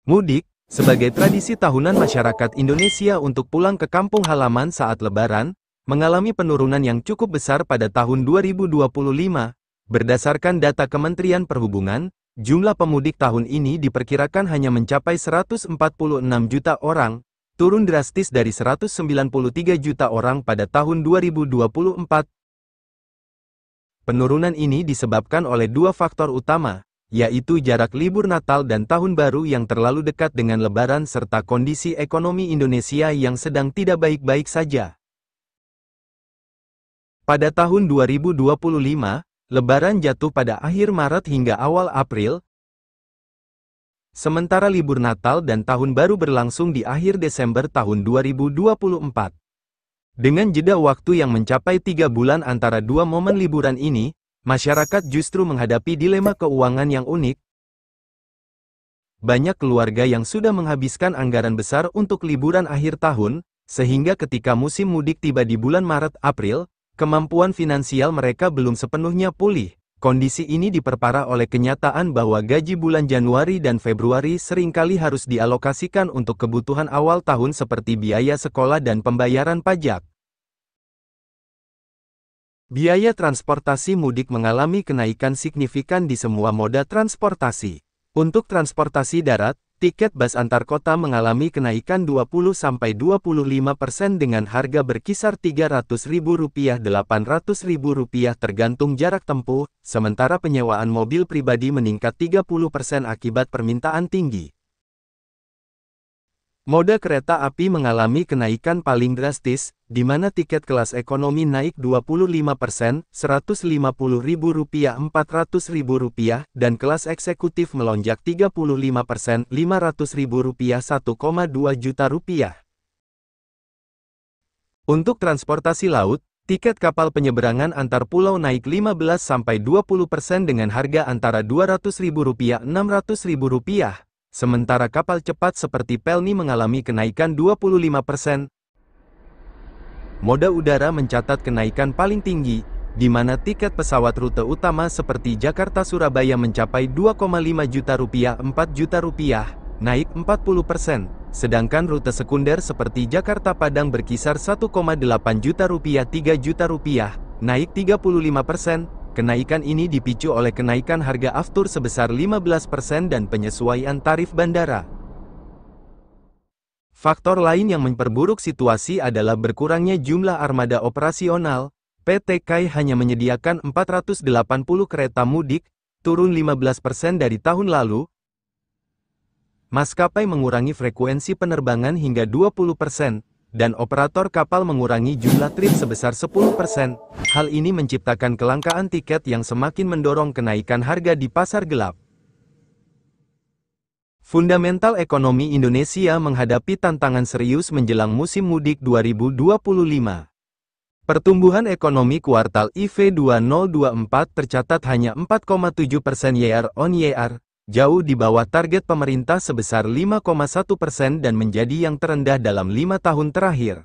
Mudik, sebagai tradisi tahunan masyarakat Indonesia untuk pulang ke kampung halaman saat Lebaran, mengalami penurunan yang cukup besar pada tahun 2025. Berdasarkan data Kementerian Perhubungan, jumlah pemudik tahun ini diperkirakan hanya mencapai 146 juta orang, turun drastis dari 193 juta orang pada tahun 2024. Penurunan ini disebabkan oleh dua faktor utama, yaitu jarak libur Natal dan Tahun Baru yang terlalu dekat dengan Lebaran serta kondisi ekonomi Indonesia yang sedang tidak baik-baik saja. Pada tahun 2025, Lebaran jatuh pada akhir Maret hingga awal April, sementara libur Natal dan Tahun Baru berlangsung di akhir Desember tahun 2024. Dengan jeda waktu yang mencapai 3 bulan antara dua momen liburan ini, masyarakat justru menghadapi dilema keuangan yang unik. Banyak keluarga yang sudah menghabiskan anggaran besar untuk liburan akhir tahun, sehingga ketika musim mudik tiba di bulan Maret-April, kemampuan finansial mereka belum sepenuhnya pulih. Kondisi ini diperparah oleh kenyataan bahwa gaji bulan Januari dan Februari seringkali harus dialokasikan untuk kebutuhan awal tahun seperti biaya sekolah dan pembayaran pajak. Biaya transportasi mudik mengalami kenaikan signifikan di semua moda transportasi. Untuk transportasi darat, tiket bus antar kota mengalami kenaikan 20–25% dengan harga berkisar Rp300.000–Rp800.000 tergantung jarak tempuh, sementara penyewaan mobil pribadi meningkat 30% akibat permintaan tinggi. Moda kereta api mengalami kenaikan paling drastis, di mana tiket kelas ekonomi naik 25%, Rp150.000–Rp400.000, dan kelas eksekutif melonjak 35%, Rp500.000, Rp1,2 juta. Untuk transportasi laut, tiket kapal penyeberangan antar pulau naik 15–20% dengan harga antara Rp200.000–Rp600.000. Sementara kapal cepat seperti Pelni mengalami kenaikan 25%. Moda udara mencatat kenaikan paling tinggi, di mana tiket pesawat rute utama seperti Jakarta-Surabaya mencapai Rp2,5 juta Rp4 juta, naik 40%, sedangkan rute sekunder seperti Jakarta-Padang berkisar Rp1,8 juta Rp3 juta, naik 35%. Kenaikan ini dipicu oleh kenaikan harga aftur sebesar 15% dan penyesuaian tarif bandara. Faktor lain yang memperburuk situasi adalah berkurangnya jumlah armada operasional. PT KAI hanya menyediakan 480 kereta mudik, turun 15% dari tahun lalu. Maskapai mengurangi frekuensi penerbangan hingga 20%. Dan operator kapal mengurangi jumlah trip sebesar 10%. Hal ini menciptakan kelangkaan tiket yang semakin mendorong kenaikan harga di pasar gelap. Fundamental ekonomi Indonesia menghadapi tantangan serius menjelang musim mudik 2025. Pertumbuhan ekonomi kuartal IV 2024 tercatat hanya 4,7% year-on-year, jauh di bawah target pemerintah sebesar 5,1% dan menjadi yang terendah dalam 5 tahun terakhir.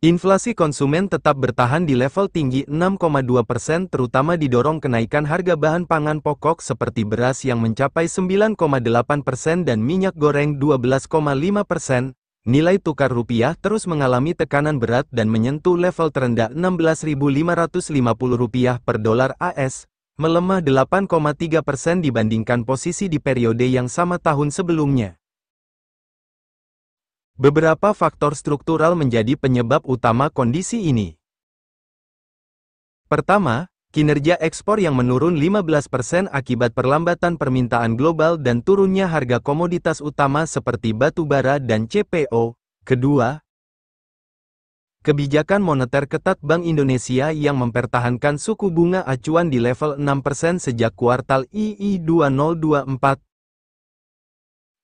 Inflasi konsumen tetap bertahan di level tinggi 6,2% terutama didorong kenaikan harga bahan pangan pokok seperti beras yang mencapai 9,8% dan minyak goreng 12,5%. Nilai tukar rupiah terus mengalami tekanan berat dan menyentuh level terendah Rp16.550 per dolar AS. Melemah 8,3% dibandingkan posisi di periode yang sama tahun sebelumnya. Beberapa faktor struktural menjadi penyebab utama kondisi ini. Pertama, kinerja ekspor yang menurun 15% akibat perlambatan permintaan global dan turunnya harga komoditas utama seperti batu bara dan CPO. Kedua, kebijakan moneter ketat Bank Indonesia yang mempertahankan suku bunga acuan di level 6% sejak kuartal II 2024.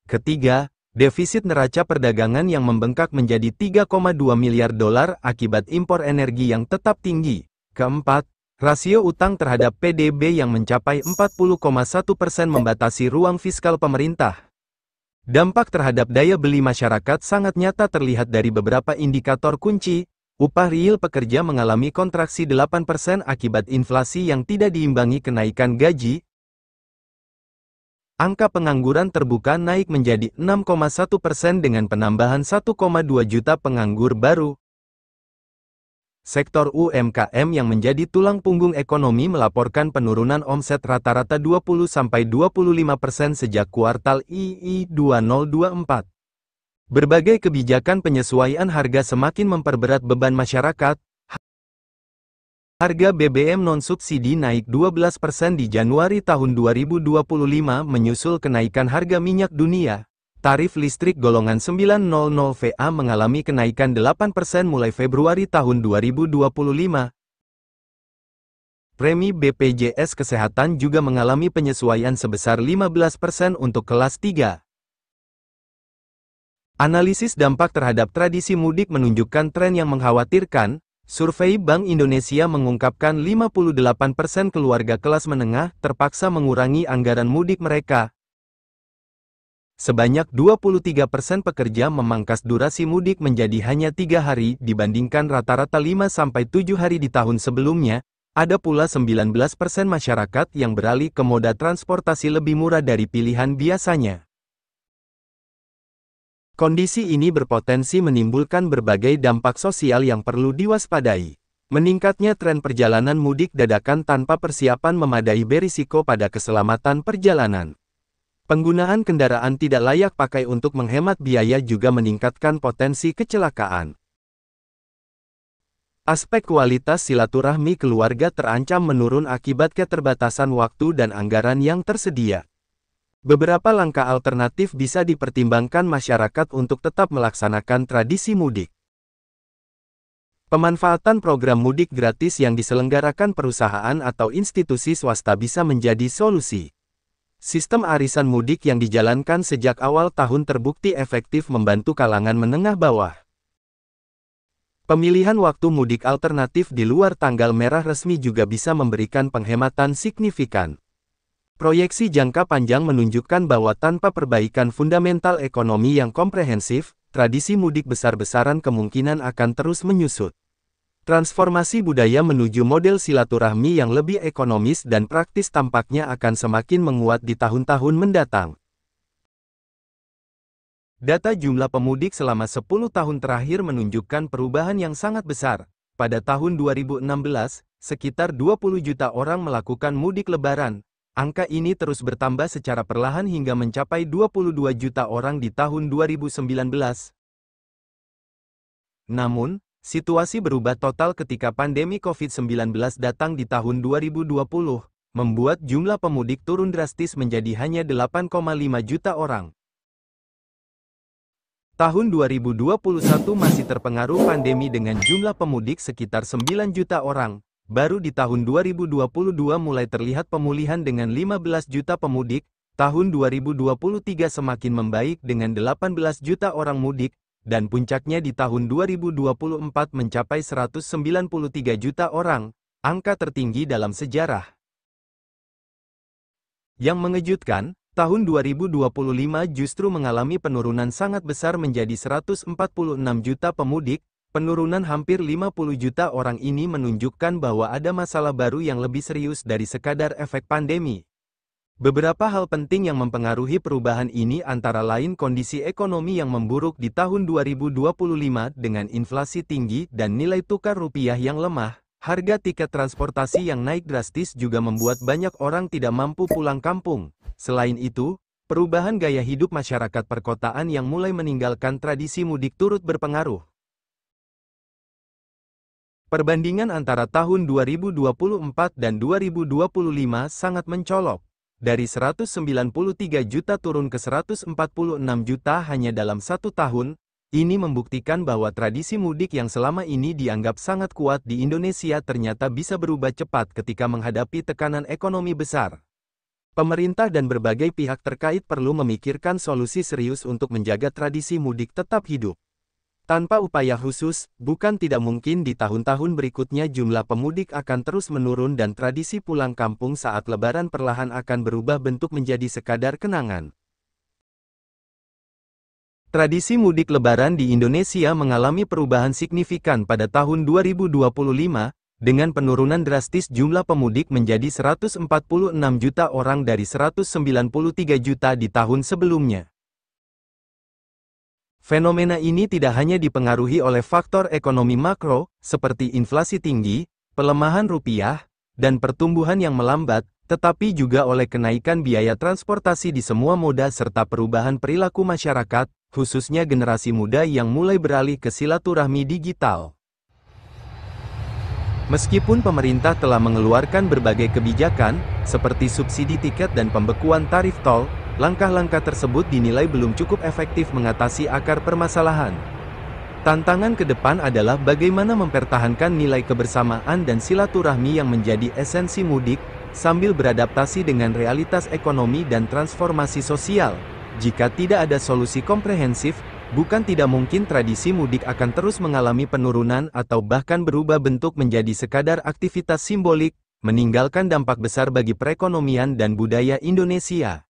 Ketiga, defisit neraca perdagangan yang membengkak menjadi $3,2 miliar akibat impor energi yang tetap tinggi. Keempat, rasio utang terhadap PDB yang mencapai 40,1% membatasi ruang fiskal pemerintah. Dampak terhadap daya beli masyarakat sangat nyata terlihat dari beberapa indikator kunci. Upah real pekerja mengalami kontraksi 8% akibat inflasi yang tidak diimbangi kenaikan gaji. Angka pengangguran terbuka naik menjadi 6,1% dengan penambahan 1,2 juta penganggur baru. Sektor UMKM yang menjadi tulang punggung ekonomi melaporkan penurunan omset rata-rata 20–25% sejak kuartal II 2024. Berbagai kebijakan penyesuaian harga semakin memperberat beban masyarakat. Harga BBM non-subsidi naik 12% di Januari tahun 2025 menyusul kenaikan harga minyak dunia. Tarif listrik golongan 900 VA mengalami kenaikan 8% mulai Februari tahun 2025. Premi BPJS Kesehatan juga mengalami penyesuaian sebesar 15% untuk kelas 3. Analisis dampak terhadap tradisi mudik menunjukkan tren yang mengkhawatirkan. Survei Bank Indonesia mengungkapkan 58% keluarga kelas menengah terpaksa mengurangi anggaran mudik mereka. Sebanyak 23% pekerja memangkas durasi mudik menjadi hanya 3 hari dibandingkan rata-rata 5–7 hari di tahun sebelumnya. Ada pula 19% masyarakat yang beralih ke moda transportasi lebih murah dari pilihan biasanya. Kondisi ini berpotensi menimbulkan berbagai dampak sosial yang perlu diwaspadai. Meningkatnya tren perjalanan mudik dadakan tanpa persiapan memadai berisiko pada keselamatan perjalanan. Penggunaan kendaraan tidak layak pakai untuk menghemat biaya juga meningkatkan potensi kecelakaan. Aspek kualitas silaturahmi keluarga terancam menurun akibat keterbatasan waktu dan anggaran yang tersedia. Beberapa langkah alternatif bisa dipertimbangkan masyarakat untuk tetap melaksanakan tradisi mudik. Pemanfaatan program mudik gratis yang diselenggarakan perusahaan atau institusi swasta bisa menjadi solusi. Sistem arisan mudik yang dijalankan sejak awal tahun terbukti efektif membantu kalangan menengah bawah. Pemilihan waktu mudik alternatif di luar tanggal merah resmi juga bisa memberikan penghematan signifikan. Proyeksi jangka panjang menunjukkan bahwa tanpa perbaikan fundamental ekonomi yang komprehensif, tradisi mudik besar-besaran kemungkinan akan terus menyusut. Transformasi budaya menuju model silaturahmi yang lebih ekonomis dan praktis tampaknya akan semakin menguat di tahun-tahun mendatang. Data jumlah pemudik selama 10 tahun terakhir menunjukkan perubahan yang sangat besar. Pada tahun 2016, sekitar 20 juta orang melakukan mudik lebaran. Angka ini terus bertambah secara perlahan hingga mencapai 22 juta orang di tahun 2019. Namun, situasi berubah total ketika pandemi COVID-19 datang di tahun 2020, membuat jumlah pemudik turun drastis menjadi hanya 8,5 juta orang. Tahun 2021 masih terpengaruh pandemi dengan jumlah pemudik sekitar 9 juta orang. Baru di tahun 2022 mulai terlihat pemulihan dengan 15 juta pemudik. Tahun 2023 semakin membaik dengan 18 juta orang mudik. Dan puncaknya di tahun 2024 mencapai 193 juta orang, angka tertinggi dalam sejarah. Yang mengejutkan, tahun 2025 justru mengalami penurunan sangat besar menjadi 146 juta pemudik. Penurunan hampir 50 juta orang ini menunjukkan bahwa ada masalah baru yang lebih serius dari sekadar efek pandemi. Beberapa hal penting yang mempengaruhi perubahan ini antara lain kondisi ekonomi yang memburuk di tahun 2025 dengan inflasi tinggi dan nilai tukar rupiah yang lemah. Harga tiket transportasi yang naik drastis juga membuat banyak orang tidak mampu pulang kampung. Selain itu, perubahan gaya hidup masyarakat perkotaan yang mulai meninggalkan tradisi mudik turut berpengaruh. Perbandingan antara tahun 2024 dan 2025 sangat mencolok. Dari 193 juta turun ke 146 juta hanya dalam 1 tahun, ini membuktikan bahwa tradisi mudik yang selama ini dianggap sangat kuat di Indonesia ternyata bisa berubah cepat ketika menghadapi tekanan ekonomi besar. Pemerintah dan berbagai pihak terkait perlu memikirkan solusi serius untuk menjaga tradisi mudik tetap hidup. Tanpa upaya khusus, bukan tidak mungkin di tahun-tahun berikutnya jumlah pemudik akan terus menurun dan tradisi pulang kampung saat Lebaran perlahan akan berubah bentuk menjadi sekadar kenangan. Tradisi mudik Lebaran di Indonesia mengalami perubahan signifikan pada tahun 2025, dengan penurunan drastis jumlah pemudik menjadi 146 juta orang dari 193 juta di tahun sebelumnya. Fenomena ini tidak hanya dipengaruhi oleh faktor ekonomi makro, seperti inflasi tinggi, pelemahan rupiah, dan pertumbuhan yang melambat, tetapi juga oleh kenaikan biaya transportasi di semua moda serta perubahan perilaku masyarakat, khususnya generasi muda yang mulai beralih ke silaturahmi digital. Meskipun pemerintah telah mengeluarkan berbagai kebijakan, seperti subsidi tiket dan pembekuan tarif tol, langkah-langkah tersebut dinilai belum cukup efektif mengatasi akar permasalahan. Tantangan ke depan adalah bagaimana mempertahankan nilai kebersamaan dan silaturahmi yang menjadi esensi mudik, sambil beradaptasi dengan realitas ekonomi dan transformasi sosial. Jika tidak ada solusi komprehensif, bukan tidak mungkin tradisi mudik akan terus mengalami penurunan atau bahkan berubah bentuk menjadi sekadar aktivitas simbolik, meninggalkan dampak besar bagi perekonomian dan budaya Indonesia.